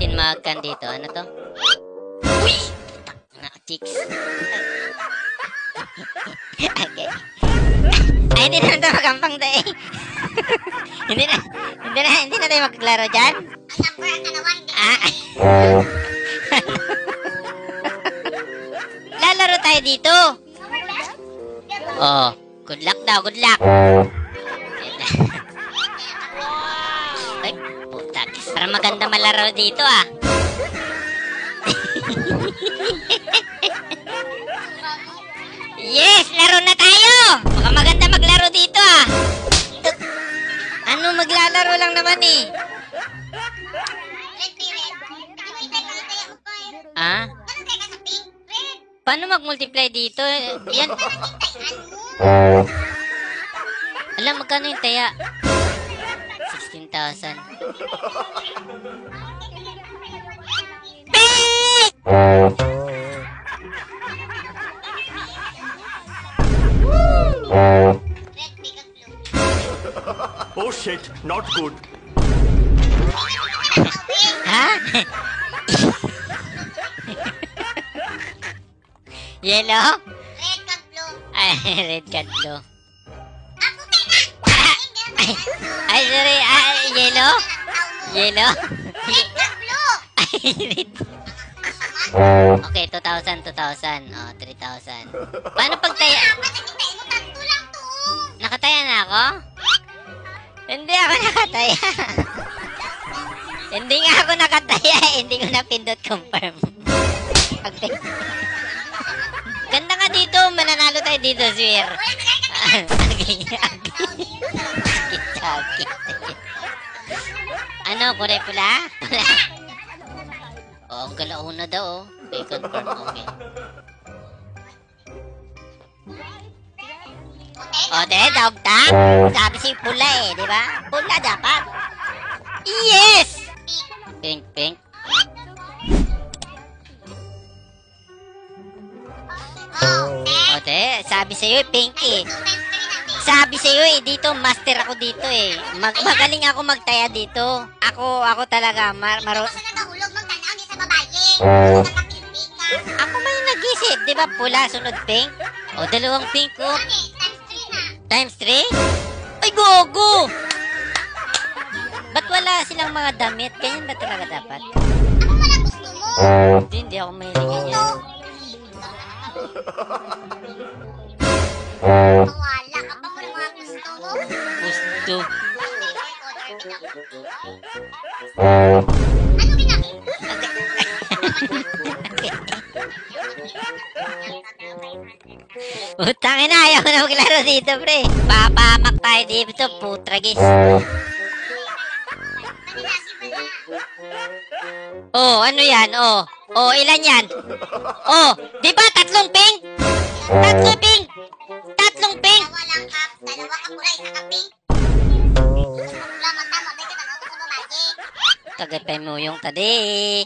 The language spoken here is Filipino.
natin mag-can dito. Ano to? Uy! Chicks. Okay. Ay, hindi naman tayo magampang tayo. hindi na tayo maglaro dyan. Lalaro tayo dito. Oh, good luck daw, good luck. Ay, puta. Para maganda malaro dito ah. Yes, laro na tayo. Baka maganda maglaro dito ah. Ano, maglalaro lang naman eh. Ah? Paano mag-multiply dito? Yan. Alam, magkano yung taya? 16,000. Oh shit, not good. Ha? Yellow? Red card blue. Ay, red card blue. Ay, sorry. Yellow? Yellow? Red card blue. Ay, red. Okay, 2,000. Oh, 3,000. Paano pag taya? Nakataya na ako? Hindi ako nakataya. Hindi nga ako nakataya. Hindi ko na pindot confirm. Okay. Ganda nga dito. Mananalo tayo dito, swear. Ano, kulay pula? Pula. Oo, ang galauna daw. Okay, confirm. Okay. O, dog tag. Sabi si pula eh, di ba? Pula dapat. Yes! Pink, pink. O, sabi sa'yo, pink eh. Sabi sa'yo eh, dito, master ako dito eh. Magaling ako magtaya dito. Ako talaga, Ako may nag-isip, di ba pula, sunod pink? O, dalawang pink ko. Times 3? Ay, gogo! Ba't wala silang mga damit? Ganyan ba talaga dapat? Ano wala gusto mo? Hindi ako may ganyan. Wala ka pa mo ng mga gusto mo? Gusto. Ano ginagawa? Utangin na, ayaw na maglaro dito, pre. Papamak tayo dito, putragis. Oh, ano yan? Oh, ilan yan? Oh, di ba tatlong pink? Tatlong pink! Tatlong pink! Dalawa lang cup, dalawa ka pula, isa ka pink. Pula mata, mabay ka na sa magic. Tagapay mo yung tadi.